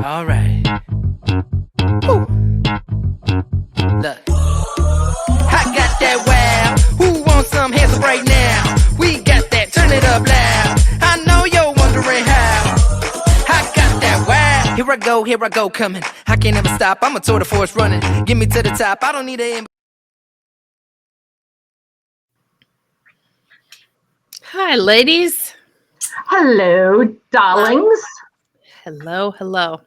All right. Woo. Look. I got that wow. Who wants some handsome right now? We got that. Turn it up loud. I know you're wondering how. I got that wow. Here I go, coming. I can't ever stop. I'm a tour de force running. Get me to the top. I don't need a. Hi, ladies. Hello, darlings. Hello.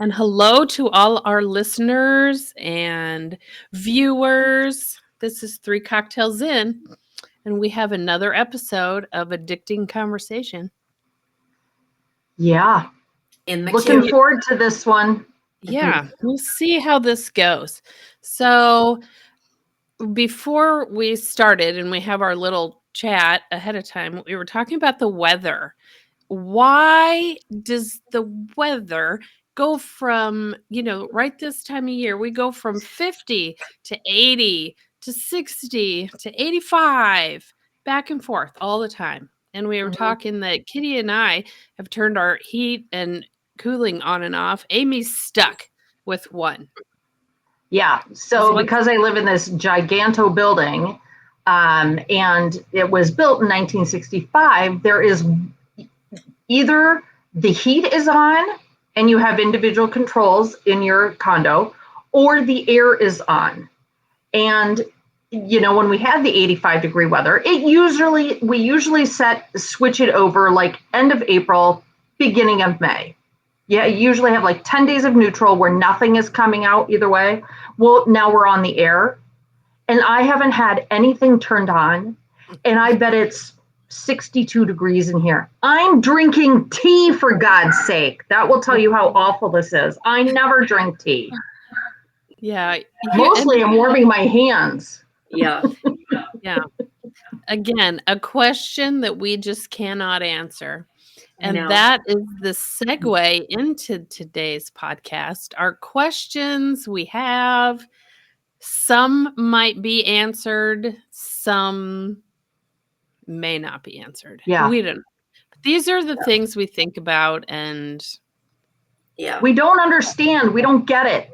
And hello to all our listeners and viewers. This is 3 Cocktails In, and we have another episode of Addicting Conversation. Yeah. Looking forward to this one. Yeah, we'll see how this goes. So before we started and we have our little chat ahead of time, we were talking about the weather. Why does the weather go from, right this time of year, we go from 50 to 80 to 60 to 85, back and forth all the time. And we were talking that Kitty and I have turned our heat and cooling on and off. Amy's stuck with one. Yeah. So because I live in this giganto building, and it was built in 1965, there is either the heat is on and you have individual controls in your condo, or the air is on. And when we had the 85-degree weather, we usually switch it over like end of April, beginning of May. Yeah, you usually have like 10 days of neutral where nothing is coming out either way. Well, now we're on the air, and I haven't had anything turned on, and I bet it's 62 degrees in here. I'm drinking tea, for God's sake. That will tell you how awful this is. I never drink tea. Yeah. Mostly I'm warming my hands. Yeah. Again, a question that we just cannot answer. And that is the segue into today's podcast. Our questions we have, some might be answered, some may not be answered. Yeah. We don't know. But these are the things we think about, and we don't understand. We don't get it.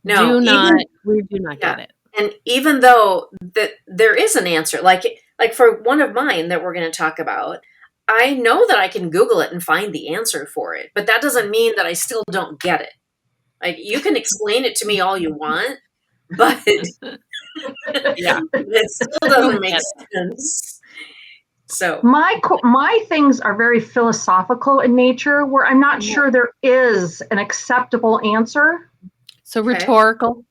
We do not get it. And even though there is an answer, like for one of mine that we're going to talk about, I know that I can Google it and find the answer for it, but that doesn't mean that I still don't get it. Like, you can explain it to me all you want, but it still doesn't make sense. So my things are very philosophical in nature, where I'm not sure there is an acceptable answer. So rhetorical.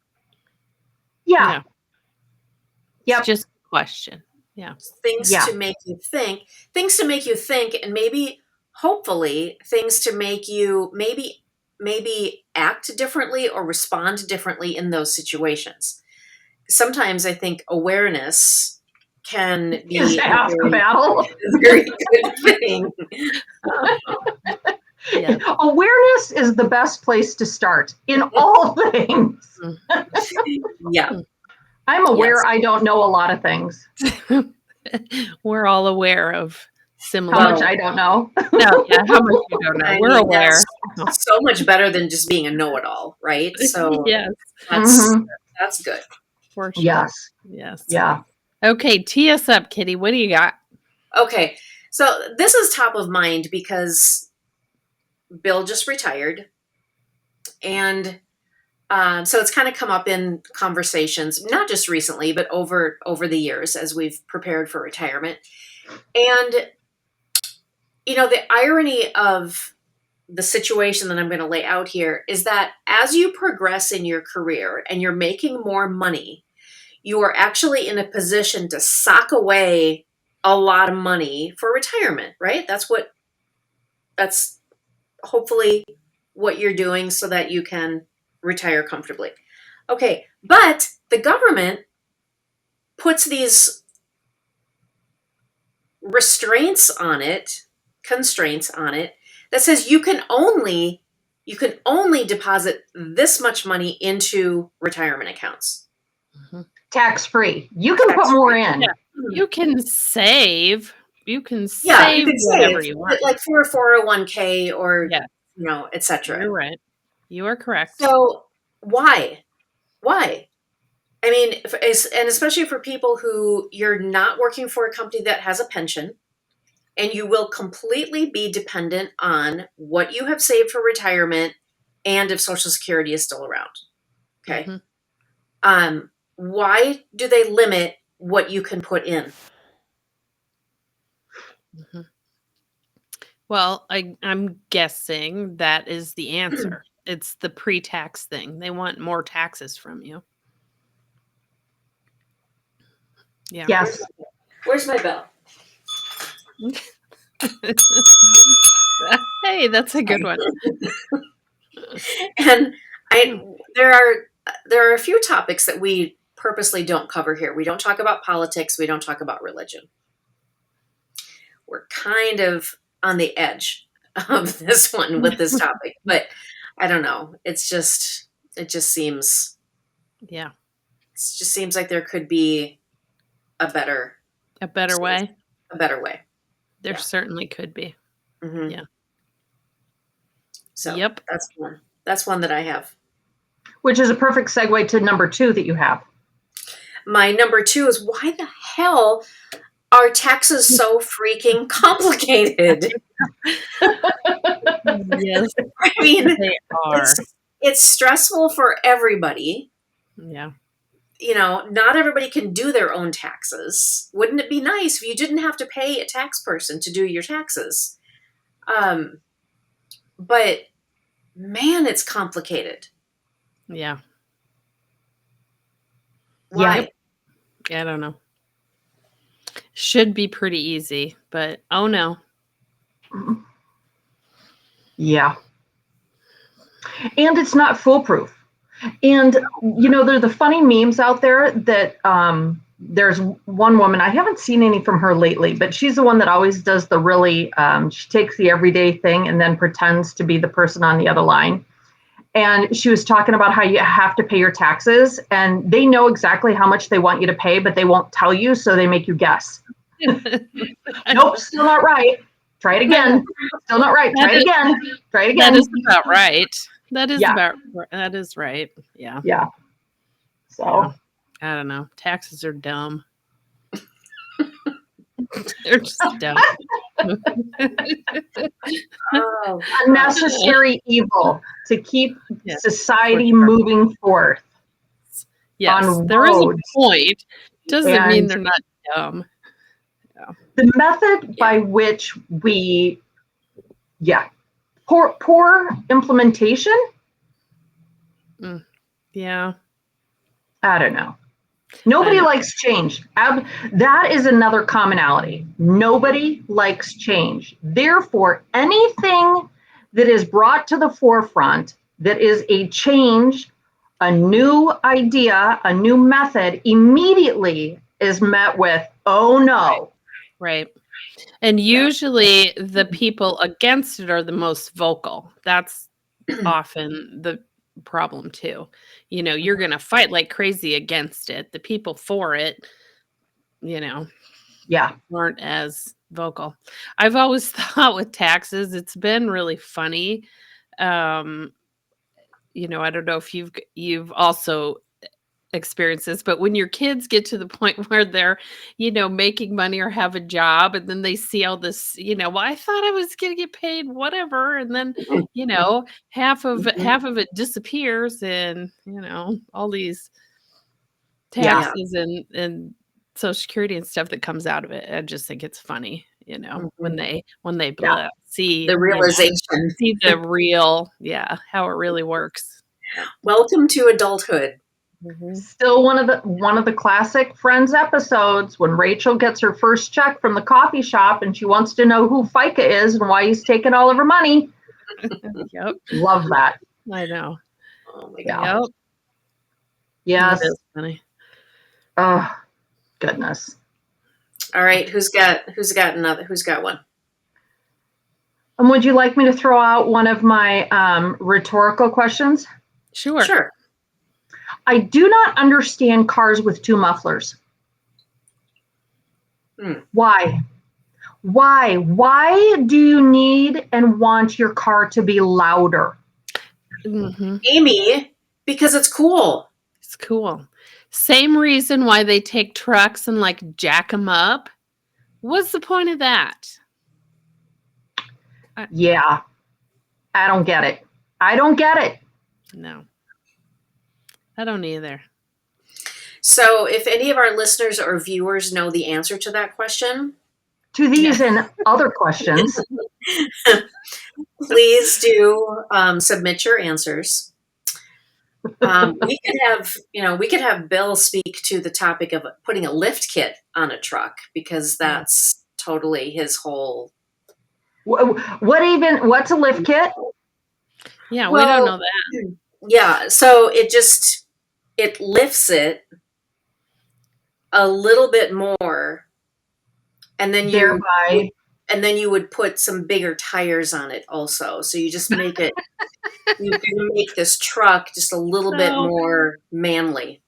Yeah. It's just a question. Yeah. Things to make you think, and maybe, hopefully, things to make you maybe act differently or respond differently in those situations. Sometimes I think awareness can be half the battle. A very good thing. Awareness is the best place to start in all things. Yeah. I'm aware I don't know a lot of things. We're all aware of similar. How much I don't know. How much you don't know. We're aware. That's so much better than just being a know-it-all, right? So that's good. For sure. Yes. Yeah. Okay, tee us up, Kitty. What do you got? Okay, so this is top of mind because Bill just retired, and so it's kind of come up in conversations, not just recently, but over the years as we've prepared for retirement. And, the irony of the situation that I'm going to lay out here is that as you progress in your career and you're making more money, you are actually in a position to sock away a lot of money for retirement, right? That's hopefully what you're doing so that you can retire comfortably. Okay, but the government puts these constraints on it, that says you can only deposit this much money into retirement accounts. Tax-free. You can put more in. Yeah. You can save. You can save whatever you want. Like for a 401k or etc. You're right. You are correct. So why? Why? I mean, and especially for people who you're not working for a company that has a pension, and you will completely be dependent on what you have saved for retirement and if Social Security is still around. Okay. Mm-hmm. Why do they limit what you can put in? Mm-hmm. Well, I'm guessing that is the answer. It's the pre-tax thing. They want more taxes from you. Yeah. Yes. Where's my bell? Hey, that's a good one. And there are a few topics that we purposely don't cover here. We don't talk about politics. We don't talk about religion. We're kind of on the edge of this one with this topic, but I don't know. It just seems like there could be a better way. A better way. There certainly could be. Mm-hmm. Yeah. So yep. That's one that I have. Which is a perfect segue to number 2 that you have. My number 2 is, why the hell are taxes so freaking complicated? Yes. I mean, they are. It's stressful for everybody. Yeah. Not everybody can do their own taxes. Wouldn't it be nice if you didn't have to pay a tax person to do your taxes? But man, it's complicated. Yeah. Why? I don't know. Should be pretty easy, but oh no. Yeah. And it's not foolproof. And, there are the funny memes out there that there's one woman, I haven't seen any from her lately, but she's the one that always does the really, she takes the everyday thing and then pretends to be the person on the other line. And she was talking about how you have to pay your taxes, and they know exactly how much they want you to pay, but they won't tell you, so they make you guess. Nope, still not right. Try it again. Still not right. Try it again. Try it again. That is about right. That is right. Yeah. Yeah. So I don't know. Taxes are dumb. They're just dumb. Unnecessary evil to keep society moving forth. Yes, on there is a roads. Point. Doesn't mean they're not dumb. Yeah. The method by which we, poor implementation. Yeah. I don't know. Nobody likes change. That is another commonality. Nobody likes change. Therefore, anything that is brought to the forefront that is a change, a new idea, a new method, immediately is met with, oh no. Right. And usually the people against it are the most vocal. That's often the problem too. You're going to fight like crazy against it. The people for it, aren't as vocal. I've always thought with taxes, it's been really funny. I don't know if you've also experienced this, but when your kids get to the point where they're, making money or have a job, and then they see all this, well, I thought I was going to get paid whatever, and then, half of it disappears, and all these taxes and Social Security and stuff that comes out of it. I just think it's funny, when they see the realization, see the real, how it really works. Welcome to adulthood. Mm-hmm. Still one of the classic Friends episodes when Rachel gets her first check from the coffee shop and she wants to know who FICA is and why he's taking all of her money. Yep. Love that. I know. Oh my God. Yep. Yes. That is funny. Oh, goodness. All right. Who's got one? And would you like me to throw out one of my rhetorical questions? Sure. I do not understand cars with 2 mufflers. Why? Why? Why do you need and want your car to be louder? Amy, because it's cool. It's cool. Same reason why they take trucks and like jack them up. What's the point of that? Yeah. I don't get it. I don't get it. No. I don't either. So if any of our listeners or viewers know the answer to that question, To these and other questions, please do submit your answers. We could have Bill speak to the topic of putting a lift kit on a truck, because that's totally his whole. what's a lift kit? Yeah, we don't know that. Yeah, so it lifts it a little bit more, and then you would put some bigger tires on it also. So you just make it. You can make this truck just a little bit more manly.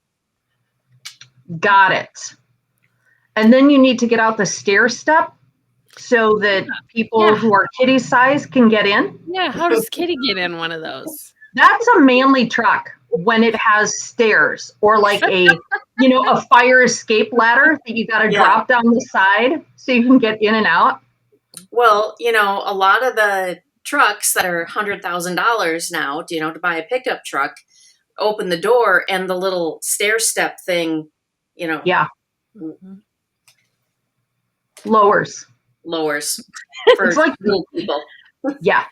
Got it. And then you need to get out the stair step so that people who are Kitty size can get in. Yeah, how does Kitty get in one of those? That's a manly truck when it has stairs, or like a fire escape ladder that you got to drop down the side so you can get in and out. Well, a lot of the trucks that are $100,000 now, to buy a pickup truck, open the door and the little stair step thing, Yeah. Lowers for It's like little people. Yeah.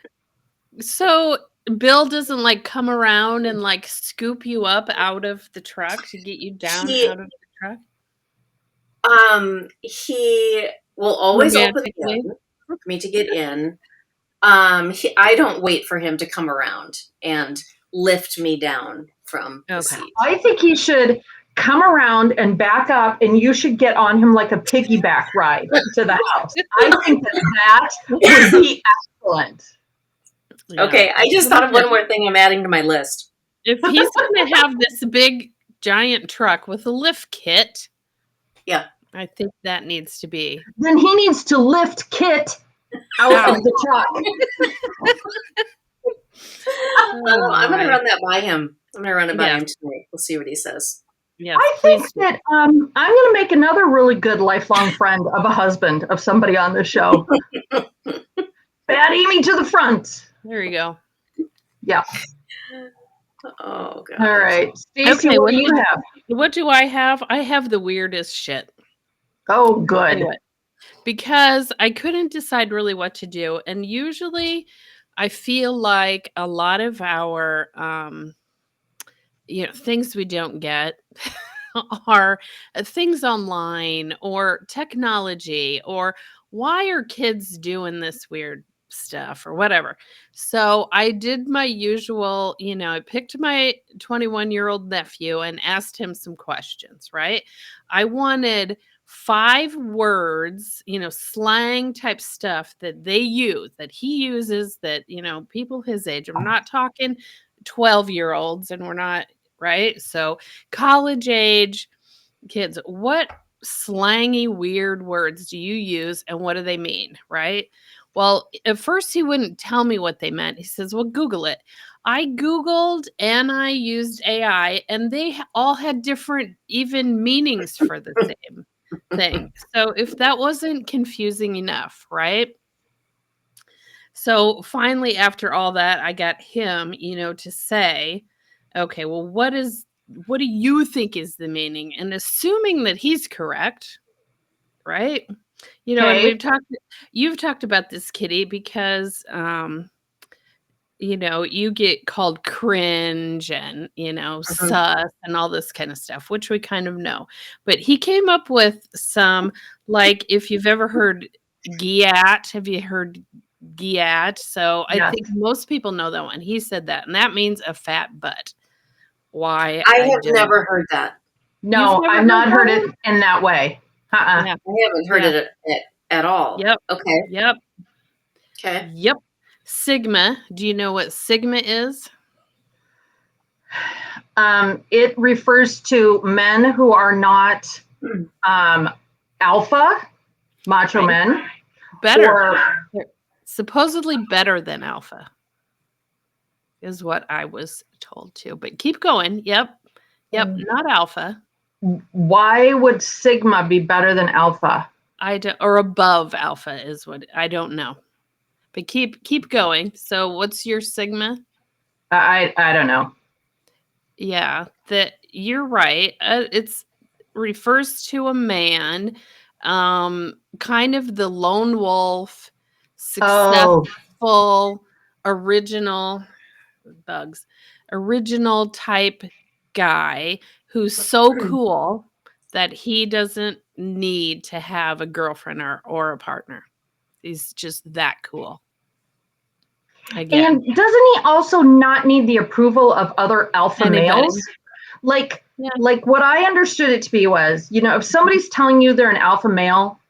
So Bill doesn't like come around and like scoop you up out of the truck to get you down out of the truck? He will always open the door for me to get in. I don't wait for him to come around and lift me down from the seat. I think he should come around and back up, and you should get on him like a piggyback ride to the house. I think that would be excellent. Yeah. Okay, I just thought of one more thing I'm adding to my list. If he's going to have this big giant truck with a lift kit, I think that needs to be. Then he needs to lift Kit out of the truck. I'm going to run that by him. I'm going to run it by him tonight. We'll see what he says. Yeah, I think that I'm going to make another really good lifelong friend of a husband of somebody on the show. Bad Amy to the front. There you go. Yeah. Oh, God. All right. Stacey, Okay, what do you have? What do I have? I have the weirdest shit. Oh, good. Because I couldn't decide really what to do. And usually I feel like a lot of our things we don't get are things online or technology, or why are kids doing this weird stuff or whatever. So I did my usual, I picked my 21-year-old nephew and asked him some questions, right? I wanted 5 words, slang type stuff that they use, that he uses, that, people his age. I'm not talking 12-year-olds, and we're not, right? So college age kids, what slangy, weird words do you use and what do they mean, right? Well, at first he wouldn't tell me what they meant. He says, well, Google it. I Googled and I used AI, and they all had different even meanings for the same thing. So if that wasn't confusing enough, right? So finally, after all that, I got him, to say, okay, well, what do you think is the meaning? And assuming that he's correct, right? And you've talked about this, Kitty, because you get called cringe and, sus and all this kind of stuff, which we kind of know. But he came up with some, like, if you've ever heard GIAT, have you heard GIAT? So I think most people know that one. He said that, and that means a fat butt. Why? I have never heard that. No, I've not heard it in that way. Yeah. I haven't heard it at all. Yep. Okay. Yep. Okay. Yep. Sigma. Do you know what Sigma is? It refers to men who are not alpha, macho men, better. Or They're supposedly better than alpha is what I was told too. But keep going. Yep. Not alpha. why would sigma be better than alpha? Or above alpha is what I don't know. But keep going. So what's your sigma? I don't know. Yeah, that you're right. It's refers to a man, kind of the lone wolf, Oh, successful, original bugs, original type guy who's so cool that he doesn't need to have a girlfriend or a partner. He's just that cool. Again, and doesn't he also not need the approval of other alpha Anybody. males? Like, Yeah. like what I understood it to be was, if somebody's telling you they're an alpha male,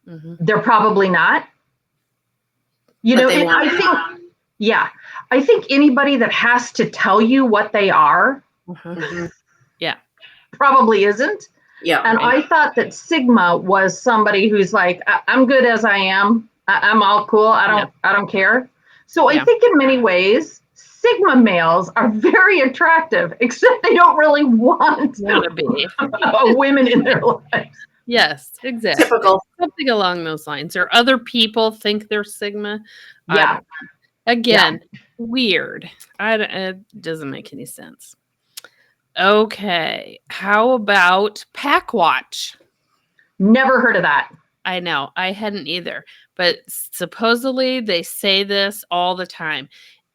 Mhm. they're probably not. But they And want I think anybody that has to tell you what they are Mhm. Yeah. probably isn't. Yeah. And I thought that sigma was somebody who's like, I'm good as I am. I'm all cool. I don't care. So Yeah. I think in many ways, sigma males are very attractive, except they don't really want Want to be. women in their lives. Yes, exactly. Typical. Something along those lines. Or other people think they're sigma. Yeah. Again, weird. It doesn't make any sense. Okay. How about pack watch? Never heard of that. I know. I hadn't either. But supposedly they say this all the time.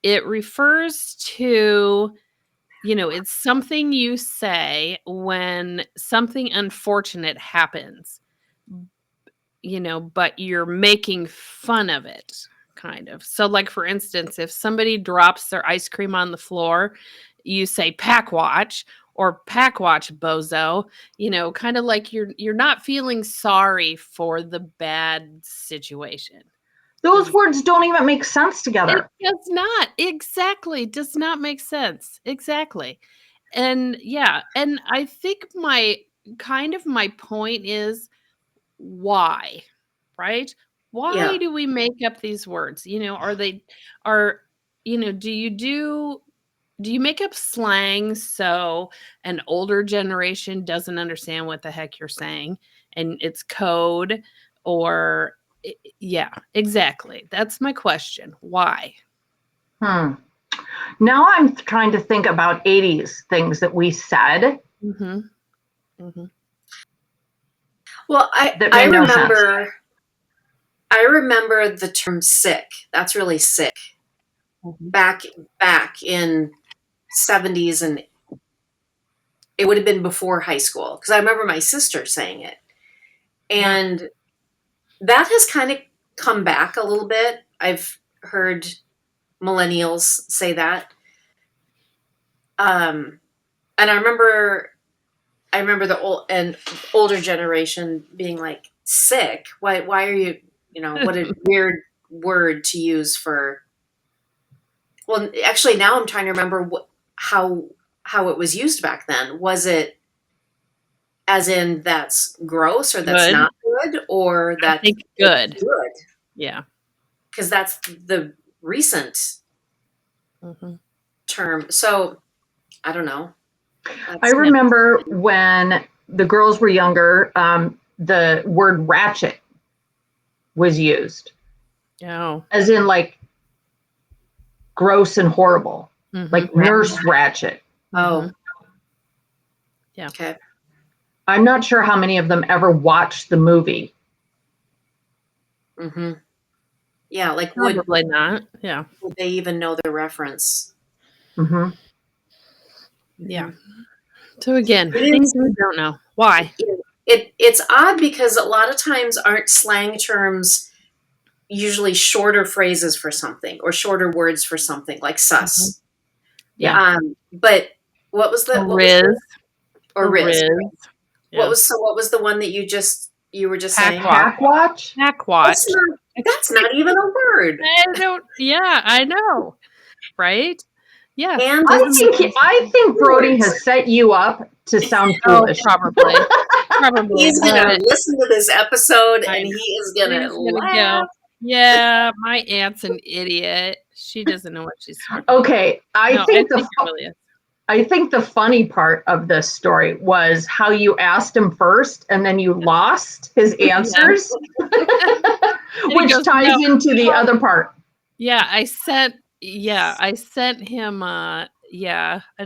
It refers to, it's something you say when something unfortunate happens, but you're making fun of it, kind of. So, like, for instance, if somebody drops their ice cream on the floor, you say pack watch or pack watch, bozo, kind of like you're not feeling sorry for the bad situation. Those words don't even make sense It together. does not. Exactly. Does not make sense. Exactly. And yeah, and I think my point is why, right? Why Yeah. do we make up these words? Are do you make up slang so an older generation doesn't understand what the heck you're saying and it's code? Or yeah, exactly. That's my question. Why? Now I'm trying to think about 80s things that we said. Mm-hmm. Mm-hmm. Well, That I made no sense. remember the term sick. That's really sick. Mm-hmm. Back in 70s, and it would have been before high school because I remember my sister saying it. And that has kind of come back a little bit. I've heard millennials say that. And I remember the older generation being like, sick? Why are you, what a weird word to use for. Well, actually now I'm trying to remember how it was used back then. Was it as in that's gross or that's Good. not good, or I that think good. good? Yeah. Because that's the recent Mm-hmm. term. So I don't know. I remember when the girls were younger, the word ratchet was used. Oh. As in like gross and horrible. Mm-hmm. Like Nurse Ratchet. Oh. Yeah. Okay. I'm not sure how many of them ever watched the movie. Mm-hmm. Yeah, like Probably not. Yeah. Would they even know the reference? Mm-hmm. Yeah. So again, It things is- we don't know. Why? It's odd because a lot of times aren't slang terms usually shorter phrases for something or shorter words for something like sus. Yeah. But what was the Riz. or Riz? Yeah. What was the one that you were just Pack saying? watch. Pack watch? Pack watch. That's not even a word. I know. Right? Yeah. And I think Brody has set you up to sound foolish. Probably. he's gonna listen to this episode I and know. he is gonna He's gonna laugh Yeah, my aunt's an idiot. She doesn't know what she's talking about. Okay, No, I think it really is. I think the funny part of this story was how you asked him first and then you lost his answers, which goes, ties "No." into the other part. Yeah, I sent him a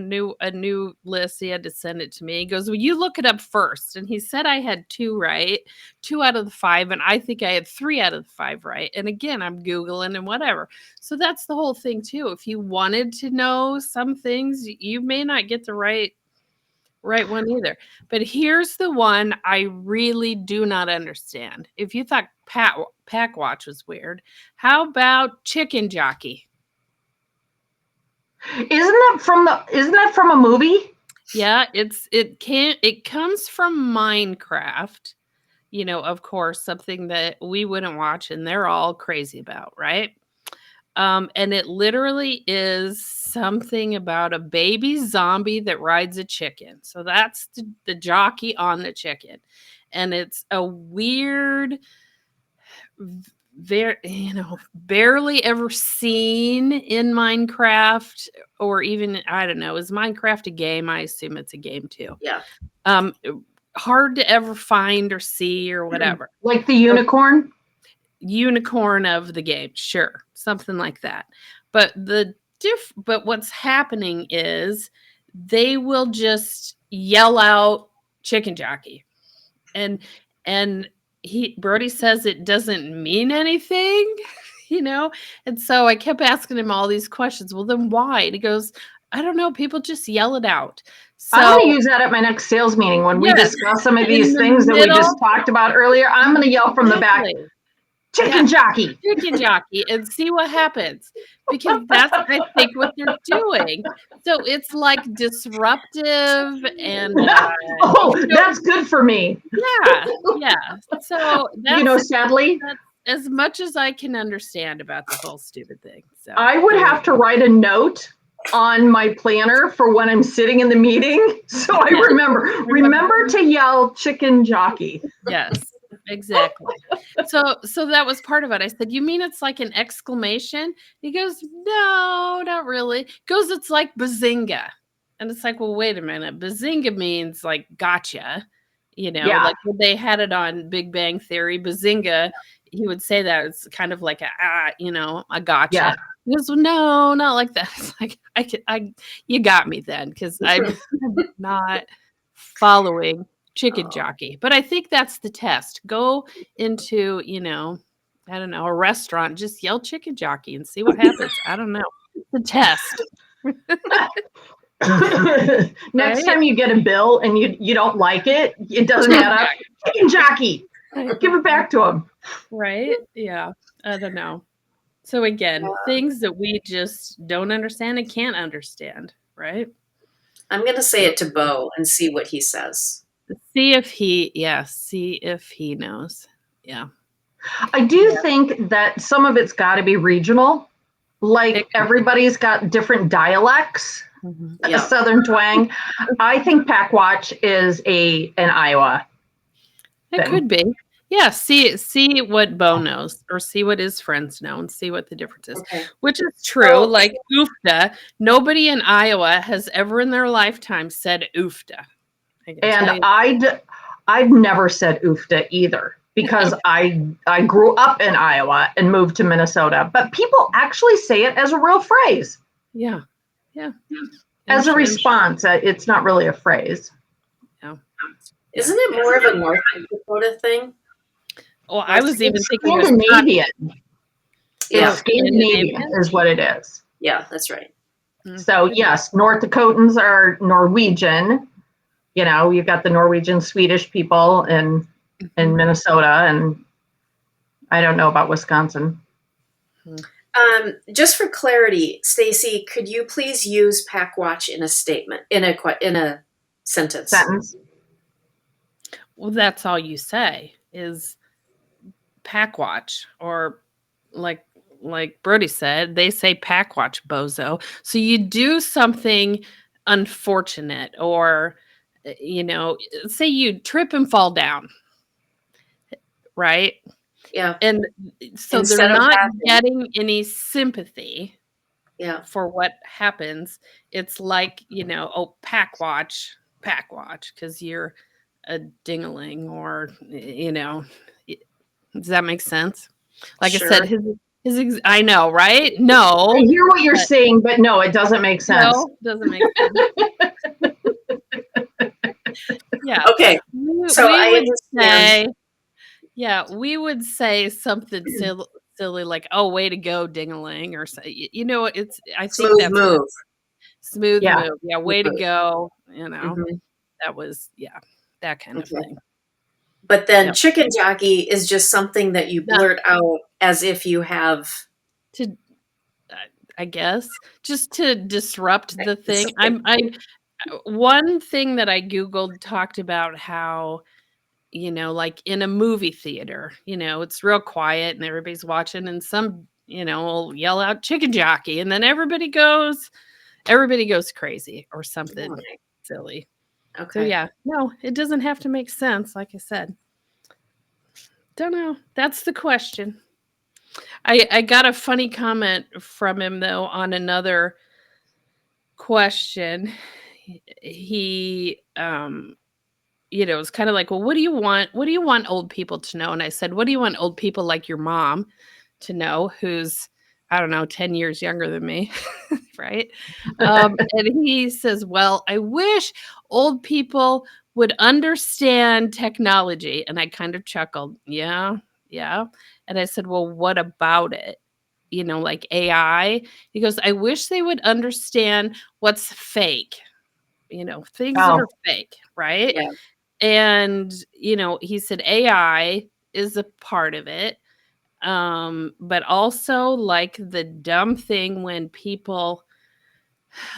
new list. He had to send it to me. He goes, "Well, you look it up first." And he said I had 2 right, 2 out of the 5, and I think I had 3 out of the 5 right. And again, I'm Googling and whatever. So that's the whole thing too. If you wanted to know some things, you may not get the right one either. But here's the one I really do not understand. If you thought pack watch was weird, how about chicken jockey? Isn't that from a movie? Yeah, it comes from Minecraft. Of course, something that we wouldn't watch and they're all crazy about, right? And it literally is something about a baby zombie that rides a chicken. So that's the jockey on the chicken. And it's a weird, barely ever seen in Minecraft, or even, I don't know, is Minecraft a game? I assume it's a game too. Yeah. Hard to ever find or see or whatever. Like the unicorn? Unicorn of the game, sure, something like that. But but what's happening is they will just yell out chicken jockey, and Brody says it doesn't mean anything, and so I kept asking him all these questions. Well, then why? And he goes, I don't know, people just yell it out. So I'm going to use that at my next sales meeting when we Yes, discuss some of in things the that we middle. just talked about earlier. I'm going to yell from the back, Exactly. chicken jockey. Chicken jockey, and see what happens, because that's, I think, what they're doing. So it's like disruptive and Oh, that's good for me. yeah. So that's Sadly, as much as I can understand about the whole stupid thing. So I would have to write a note on my planner for when I'm sitting in the meeting, so I remember to yell chicken jockey. Yes, exactly. So that was part of it. I said, "You mean it's like an exclamation?" He goes, "No, not really." Goes, "It's like bazinga." And it's like, well, wait a minute. Bazinga means like gotcha. Yeah. Like when they had it on Big Bang Theory, bazinga, he would say that it's kind of like a gotcha. Yeah. He goes, well, no, not like that. It's like you got me then, because I'm not following chicken jockey. But I think that's the test. Go into, I don't know, a restaurant, just yell chicken jockey and see what happens. I don't know. The test. Next time you get a bill and you don't like it, it doesn't add up. Chicken jockey. Give it back to him. Right? Yeah. I don't know. So again, things that we just don't understand and can't understand, right? I'm going to say it to Bo and see what he says. See if he knows. Yeah. I do think that some of it's got to be regional. Like everybody's got different dialects, a Southern twang. I think Packwatch is an Iowa It thing. could be. Yeah, see what Bo knows, or see what his friends know, and see what the difference is. Okay. Which is true. Like oofta, nobody in Iowa has ever in their lifetime said oofta. And I'd never said oofta either, because I grew up in Iowa and moved to Minnesota. But people actually say it as a real phrase. Yeah. As a response, it's not really a phrase. Yeah. Isn't it more of a North Dakota thing? Well, I was even thinking Scandinavian. Yeah. Scandinavian is what it is. Yeah, that's right. So yes, North Dakotans are Norwegian. You've got the Norwegian Swedish people in Minnesota, and I don't know about Wisconsin. Just for clarity, Stacy, could you please use Packwatch in a statement, in a sentence? Well, that's all you say is Packwatch, or like Brody said, they say Packwatch, bozo. So you do something unfortunate, or say you trip and fall down, right? Yeah. And so Instead they're of not laughing. getting any sympathy Yeah. for what happens. It's like, oh, pack watch, because you're a dingaling, or, does that make sense? Like Sure. I said, I know, right? I No, hear what you're but saying, but no, it doesn't make sense. no, doesn't make sense. Yeah. Okay. So We I would understand. say, yeah, we would say something silly like, "Oh, way to go, dingaling," or I think Smooth that's what move. smooth Yeah. move. Yeah, way to Move. go. Mhm. That was, that kind of Okay. thing. But then Yep. chicken jockey is just something that you Not blurt out as if you have. to, I guess, just to disrupt the thing. It's- One thing that I Googled talked about how, like in a movie theater, it's real quiet and everybody's watching, and some, will yell out chicken jockey, and then everybody goes crazy or something Right. silly. So Okay. yeah, no, it doesn't have to make sense. Like I said, don't know. That's the question. I got a funny comment from him though on another question. He it's kind of like, well, what do you want? What do you want old people to know? And I said, what do you want old people like your mom to know, who's, I don't know, 10 years younger than me, right? And he says, well, I wish old people would understand technology. And I kind of chuckled, yeah, yeah. And I said, well, what about it? Like AI. He goes, I wish they would understand what's fake, things that Oh, are fake, right? Yeah. And, he said AI is a part of it. But also like the dumb thing when people,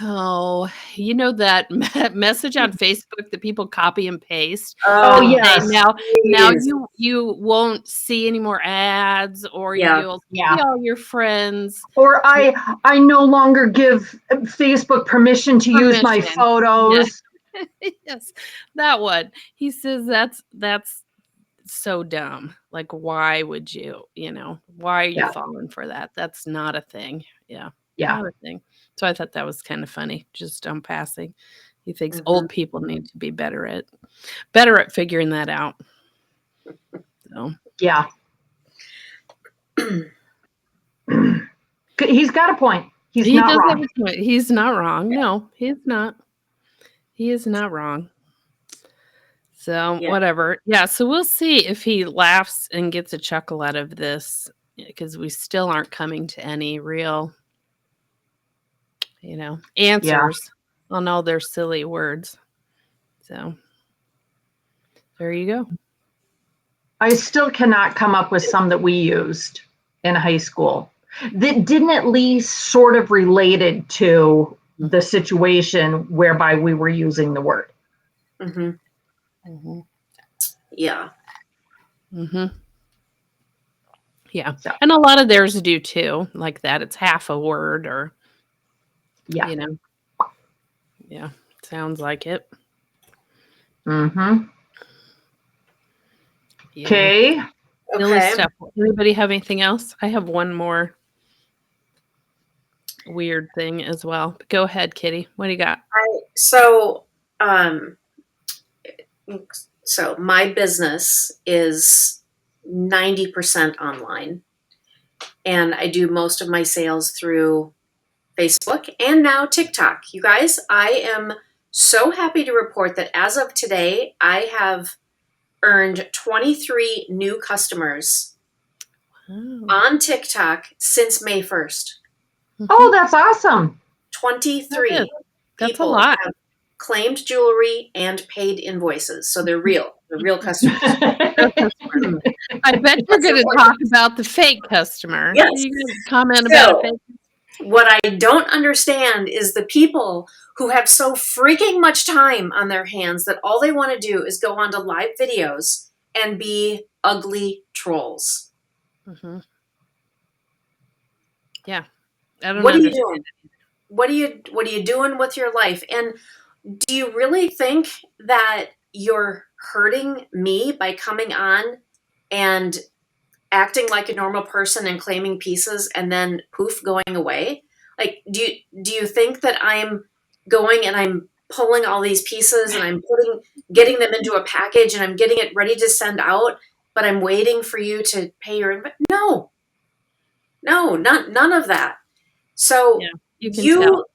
oh, that message on Facebook that people copy and paste oh and Oh, say, yes. now please. you won't see any more ads, or Yeah. you'll see Yeah. all your friends. Or I no longer give Facebook permission to use my Permission. photos. Yes, that one. He says that's so dumb. Like, why would you, why are you Yeah. falling for that? That's not a thing. Yeah, Yeah. not a thing. So I thought that was kind of funny, just on passing. He thinks Mhm. old people need to be better at figuring that out. So Yeah. He's got a point. He's he not does have wrong. a point. He's not wrong. No, he's not. He is not wrong. So Yeah. whatever. Yeah, so we'll see if he laughs and gets a chuckle out of this, because we still aren't coming to any real, answers on all their silly words. So there you go. I still cannot come up with some that we used in high school that didn't at least sort of related to the situation whereby we were using the word. Mm-hmm. Mm-hmm. Yeah. Mm-hmm. Yeah. So, And a lot of theirs do too, like that. It's half a word, or, yeah. Yeah, sounds like it. Mm-hmm. Yeah. Okay. Silly Okay. stuff. Anybody have anything else? I have one more weird thing as well. Go ahead, Kitty. What do you got? So, so my business is 90% online, and I do most of my sales through Facebook and now TikTok. You guys, I am so happy to report that as of today, I have earned 23 new customers Oh. on TikTok since May 1st. Oh, that's awesome. 23 That's people a lot. have claimed jewelry and paid invoices. So they're real. They're real customers. I bet you're going to talk about the fake customer. Yes. You going to comment about a fake? What I don't understand is the people who have so freaking much time on their hands that all they want to do is go onto live videos and be ugly trolls. Mm-hmm. Yeah, I don't What are you understand. doing? What are you doing with your life? And do you really think that you're hurting me by coming on and acting like a normal person and claiming pieces and then poof going away? Like, do you think that I'm going and I'm pulling all these pieces and I'm getting them into a package and I'm getting it ready to send out, but I'm waiting for you to pay your no, none of that. So Yeah, you can tell.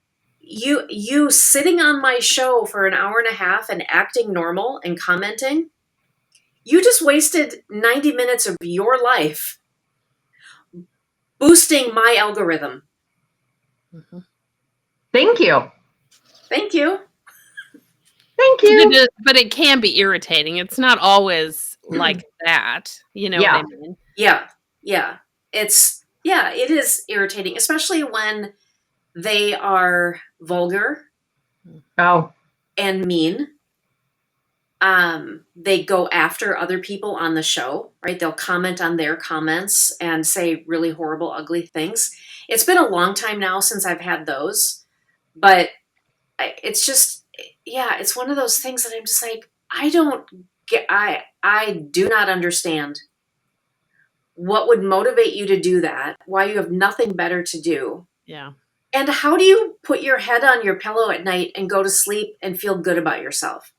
you sitting on my show for an hour and a half and acting normal and commenting, you just wasted 90 minutes of your life boosting my algorithm. Mhm. Thank you. Thank you. Thank you. But it can be irritating. It's not always like that. You know what I mean? Yeah. It is irritating, especially when they are vulgar Oh, and mean. They go after other people on the show, right? They'll comment on their comments and say really horrible, ugly things. It's been a long time now since I've had those, but it's just, yeah, it's one of those things that I'm just like, I do not understand what would motivate you to do that, why you have nothing better to do. Yeah. And how do you put your head on your pillow at night and go to sleep and feel good about yourself?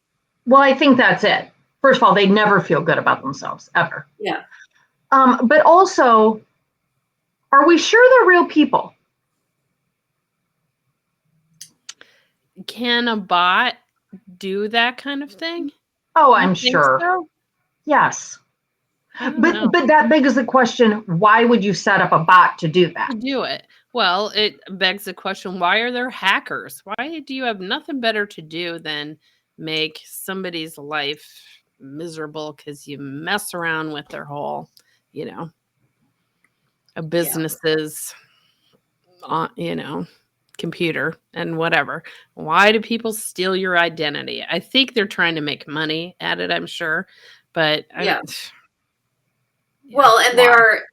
well, I think that's it. First of all, they never feel good about themselves, ever. Yeah. But also, are we sure they're real people? Can a bot do that kind of thing? Oh, You I'm think sure. so? Yes. I don't know. But that begs the question, why would you set up a bot to do that? To do it. Well, it begs the question, why are there hackers? Why do you have nothing better to do than make somebody's life miserable because you mess around with their whole, you know, a business's, computer and whatever. Why do people steal your identity? I think they're trying to make money at it, I'm sure, but Yeah. yeah, Well, and why?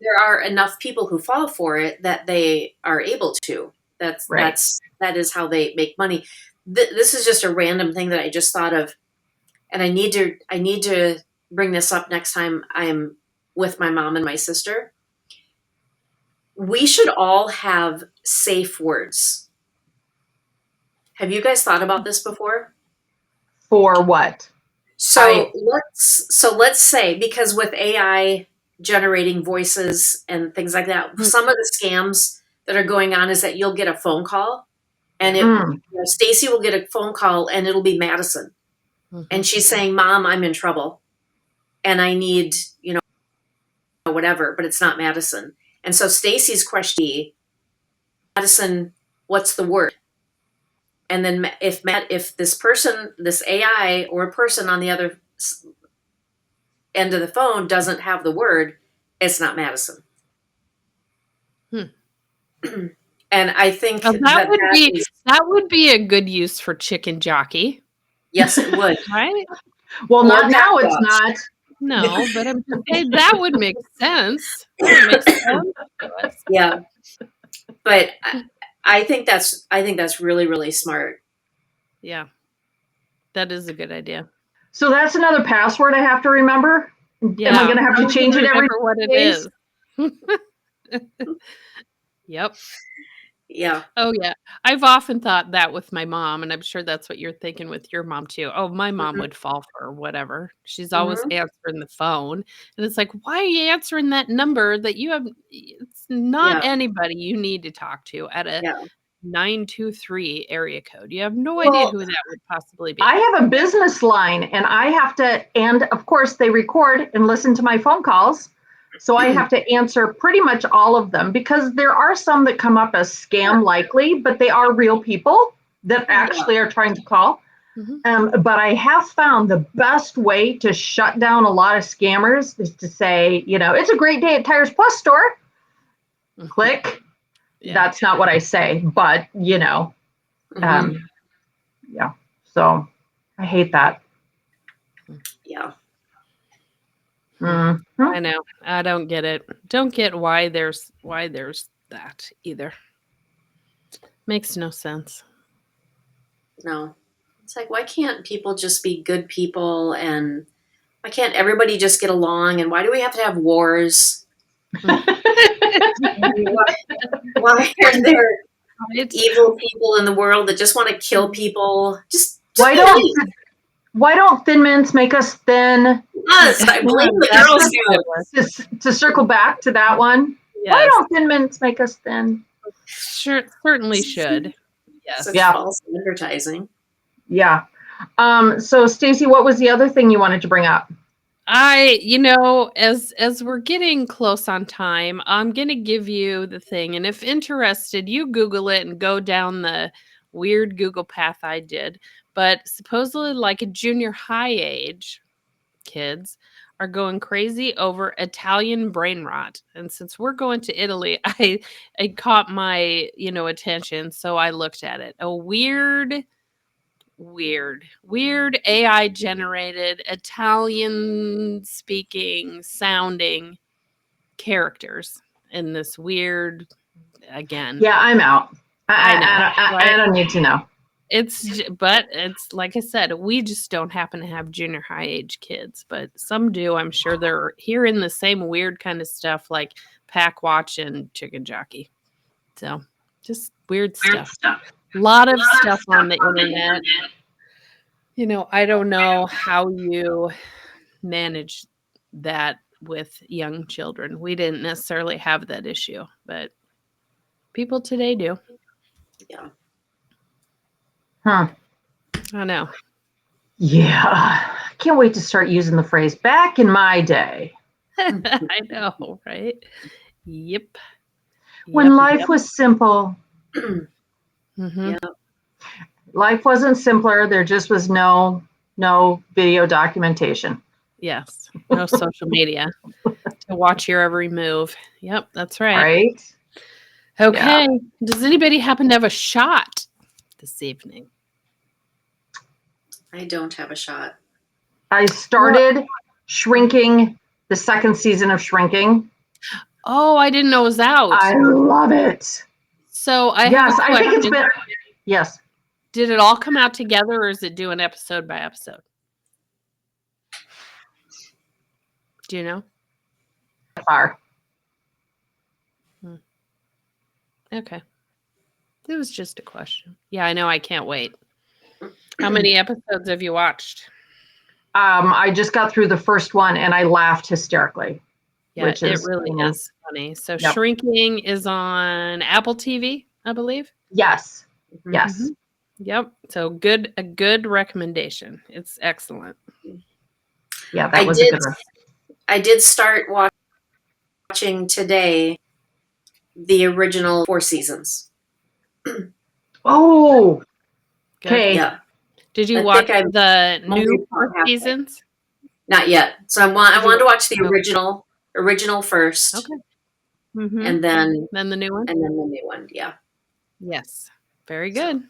there are enough people who fall for it that they are able to. Right. That is how they make money. This is just a random thing that I just thought of, and I need to bring this up next time I'm with my mom and my sister. We should all have safe words. Have you guys thought about this before? For what? So let's say, because with AI generating voices and things like that, Mm. some of the scams that are going on is that you'll get a phone call and Mm, Stacy will get a phone call and it'll be Madison. Mhm. And she's saying, "Mom, I'm in trouble and I need, whatever," but it's not Madison. And so Stacy's question, Madison, what's the word? And then if this AI or a person on the other end of the phone doesn't have the word, it's not Madison. And I think Well, that is, that would be a good use for chicken jockey, yes, it would. right? well, Or not now. It's backwards. not. No, but that would make sense. That would make sense to us. Yeah, but I think that's really, really smart. Yeah, that is a good idea. So that's another password I have to remember. Yeah, Am I going to have I'm to change gonna it every remember what it days? is. Yep. Yeah. Oh, yeah. I've often thought that with my mom, and I'm sure that's what you're thinking with your mom too. Oh, my mom Hmm. would fall for whatever. She's always Hmm. answering the phone, and it's like, "Why are you answering that number that you have it's not Yeah. anybody you need to talk to at a Yeah. 923 area code. You have no idea Well, who that would possibly be." I have a business line and I have to, and of course they record and listen to my phone calls. So I have to answer pretty much all of them because there are some that come up as scam likely, but they are real people that actually are trying to call. Mhm. But I have found the best way to shut down a lot of scammers is to say, it's a great day at Tires Plus store. Click. Yeah. That's not what I say, but Mhm. yeah. So I hate that. Yeah. Mhm. I know. I don't get it. Don't get why there's that either. Makes no sense. No. It's like, why can't people just be good people, and why can't everybody just get along, and why do we have to have wars? Why are there Right? evil people in the world that just want to kill people? Just Why don't thin mints make us thin? us. I blame the That's Girl a good Scouts. one. To circle back to that one, why Yes, don't thin mints make us thin? sure, certainly should. Yes. Such Yeah. false advertising. Yeah. So Stacy, what was the other thing you wanted to bring up? As we're getting close on time, I'm going to give you the thing. And if interested, you Google it and go down the weird Google path I did. But supposedly, like a junior high age, kids are going crazy over Italian brain rot. And since we're going to Italy, it caught my, attention. So I looked at it. A weird AI generated Italian speaking sounding characters in this weird again. Yeah, I'm out. I know, I don't need to know. But it's like I said, we just don't happen to have junior high age kids, but some do. I'm sure they're hearing the same weird kind of stuff like Pack Watch and Chicken Jockey. So just weird stuff. A lot of stuff on the internet. I don't know how you manage that with young children. We didn't necessarily have that issue, but people today do. Yeah. Huh. I know. Yeah. I can't wait to start using the phrase back in my day. I know, right? Yep. When life was simple. Mm-hmm. Yeah. Life wasn't simpler. There just was no video documentation. Yes. No social media to watch your every move. Yep, that's right. Right? Okay. Yeah. Does anybody happen to have a shot this evening? I don't have a shot. I started Shrinking, the second season of Shrinking. Oh, I didn't know it was out. I love it. So I Yes, have a I think it's question. been. Yes. Did it all come out together, or is it doing episode by episode? Do you know? Far. Okay. It was just a question. Yeah, I know. I can't wait. How many episodes have you watched? I just got through the first one and I laughed hysterically. Yeah, which is, it really is funny. So Yep. Shrinking is on Apple TV, I believe. Yes. Yes. Mhm. Yep. So a good recommendation. It's excellent. Yeah, that was a good one. I did start watching today the original 4 seasons. Oh, Good. okay. Yeah. Did you I watch think the only new about halfway. seasons? Not yet. So I wanted to watch the Okay. original first. Okay. Mhm. And then Then the new one? the new one. Yeah. Yes. Very good.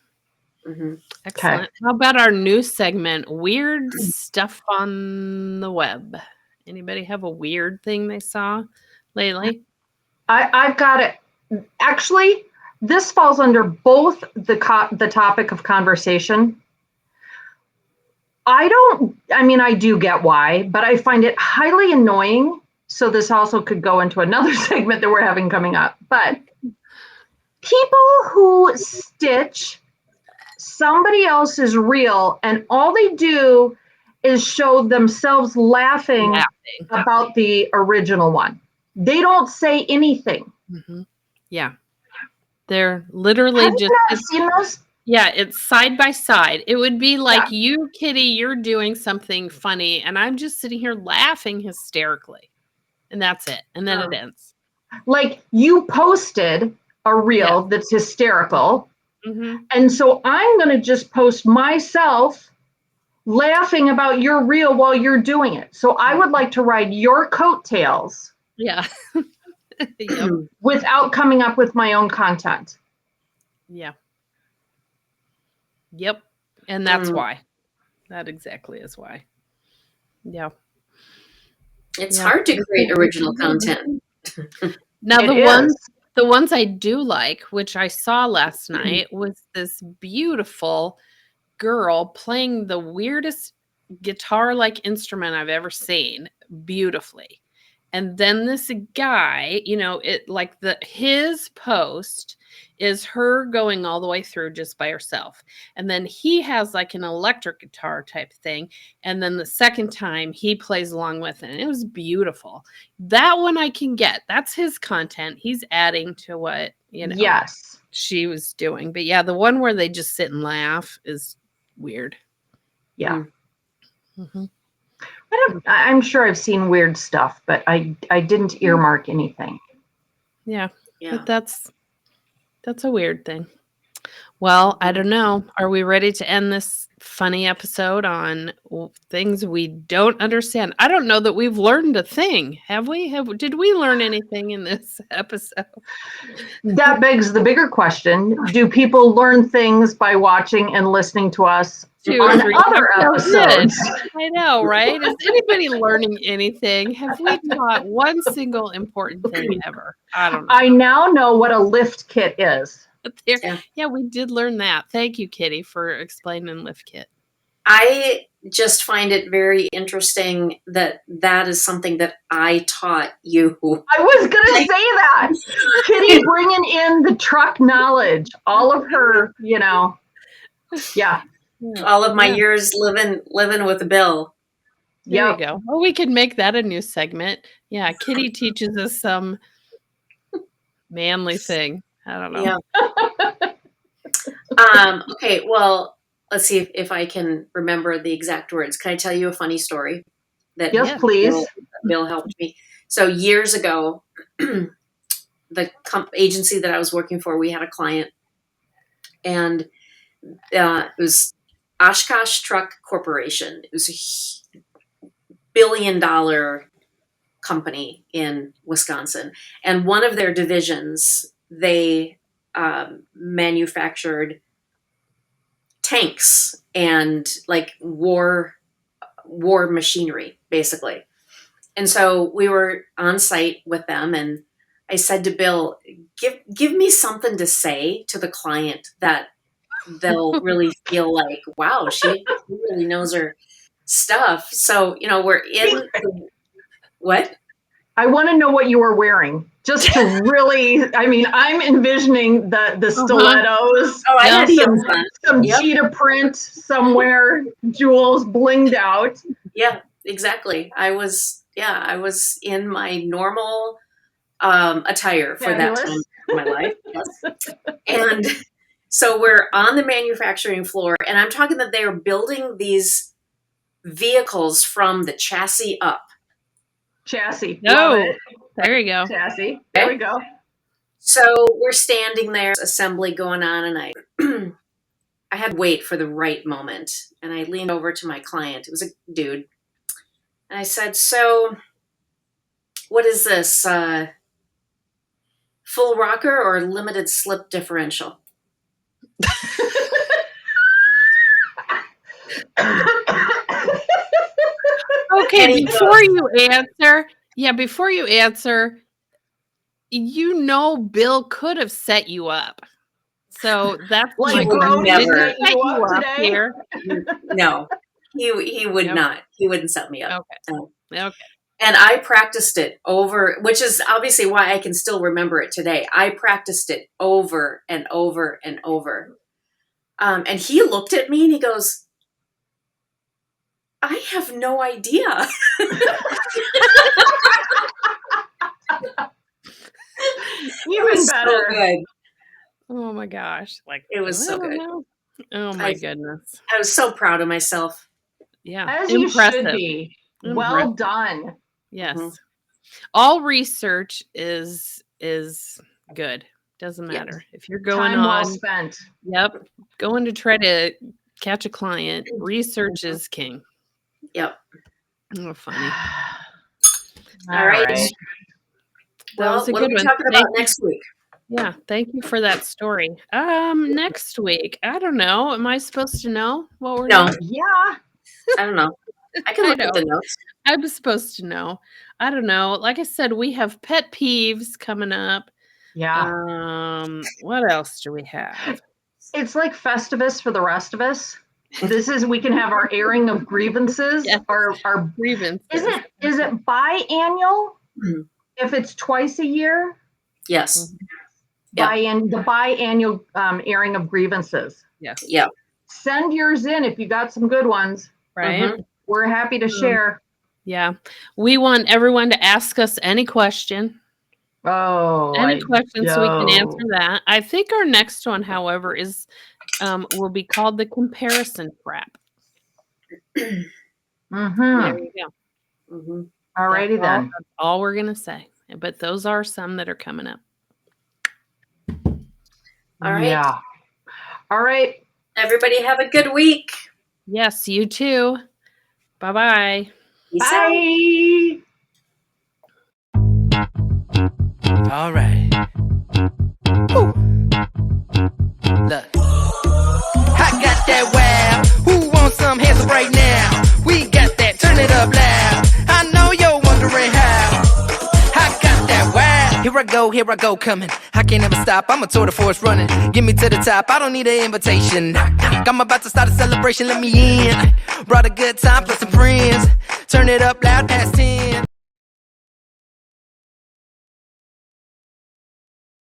Mm-hmm. Excellent. How about our new segment, Weird Stuff on the Web? Anybody have a weird thing they saw lately? I've got it. Actually, this falls under both the topic of conversation. I do get why, but I find it highly annoying. So this also could go into another segment that we're having coming up. But people who stitch somebody else's reel and all they do is show themselves laughing about the original one. They don't say anything. Mm-hmm. Yeah. They're literally Have just you not seen those? Yeah, it's side by side. It would be like you, Kitty, you're doing something funny, and I'm just sitting here laughing hysterically. And that's it. And then it ends. Like you posted a reel that's hysterical. Mm-hmm. And so I'm going to just post myself laughing about your reel while you're doing it. So I would like to ride your coattails. Yeah. Yep. Without coming up with my own content. Yeah. Yep. And that's why. That exactly is why. Yeah. It's hard to create original content. Now the ones I do like, which I saw last night, was this beautiful girl playing the weirdest guitar-like instrument I've ever seen beautifully. And then this guy, his post is her going all the way through just by herself. And then he has like an electric guitar type thing. And then the second time he plays along with it. And it was beautiful. That one I can get. That's his content. He's adding to what, Yes. she was doing. But yeah, the one where they just sit and laugh is weird. Yeah. Mm-hmm. I'm sure I've seen weird stuff, but I didn't earmark anything. Yeah. But that's a weird thing. Well, I don't know. Are we ready to end this funny episode on things we don't understand? I don't know that we've learned a thing. Have we? Did we learn anything in this episode? That begs the bigger question. Do people learn things by watching and listening to us on other episodes? I know, right? Is anybody learning anything? Have we taught one single important thing ever? I don't know. I now know what a lift kit is. Yeah, we did learn that. Thank you, Kitty, for explaining lift kit. I just find it very interesting that is something that I taught you. I was going to say that. Kitty bringing in the truck knowledge, all of her, yeah. All of my years living with Bill. There you go. Well, we could make that a new segment. Yeah, Kitty teaches us some manly thing. I don't know. Yeah. Okay, well, let's see if I can remember the exact words. Can I tell you a funny story? Yes, please. Bill helped me. So years ago, the agency that I was working for, we had a client, and it was Oshkosh Truck Corporation. It was a $1 billion company in Wisconsin, and one of their divisions, they manufactured tanks and like war machinery, basically. And so we were on site with them, and I said to Bill, give me something to say to the client that they'll really feel like, wow, she really knows her stuff. So, we're in what? I want to know what you were wearing, just to really. I mean, I'm envisioning the stilettos. Oh, I had some cheetah print somewhere, jewels blinged out. Yeah, exactly. I was in my normal attire for that time of my life. Yes. And so we're on the manufacturing floor, and I'm talking that they're building these vehicles from the chassis up. Chassis. No. There you go. Chassis. There we go. So we're standing there, assembly going on, and I had to wait for the right moment. And I leaned over to my client. It was a dude. And I said, so what is this? Full rocker or limited slip differential? Okay, before you answer, Bill could have set you up. So that's like never set you up today. Here. No, he would not. He wouldn't set me up. Okay. Okay. And I practiced it over, which is obviously why I can still remember it today. I practiced it over and over and over. And he looked at me and he goes, I have no idea. Even better. So good. Oh my gosh. It was so good. Oh my goodness. I was so proud of myself. Yeah. As you should be. Well done. Yes. Mm-hmm. All research is good. Doesn't matter. If you're going time well spent. Yep. Going to try to catch a client, research is king. Yep. Oh, funny. All right. Well, what are we talking about next week? Yeah, thank you for that story. Next week, I don't know. Am I supposed to know what we're doing? Yeah. I don't know. I can look at the notes. I'm supposed to know. I don't know. Like I said, we have pet peeves coming up. Yeah. What else do we have? It's like Festivus for the rest of us. We can have our airing of grievances. Yes. Our grievances. Is it biannual If it's twice a year, Yes. Yeah. the biannual airing of grievances. Yes. Yeah. Send yours in if you got some good ones. Right. Mhm. We're happy to share. Yeah. We want everyone to ask us any question. Any questions so we can answer that. I think our next one, however, is will be called the comparison trap. Mm-hmm. There you go. Mhm. Alrighty then. That's all we're gonna say. But those are some that are coming up. All right. Yeah. All right. Everybody have a good week. Yes, you too. Bye-bye. Peace out. Bye. All right. Woo. Look, I got that wow. Who wants some hands up right now? We got that. Turn it up loud. I know you're wondering how. I got that wow. Here I go, coming. I can't ever stop. I'm a tour de force running. Get me to the top. I don't need an invitation. I'm about to start a celebration. Let me in. Brought a good time plus some friends. Turn it up loud.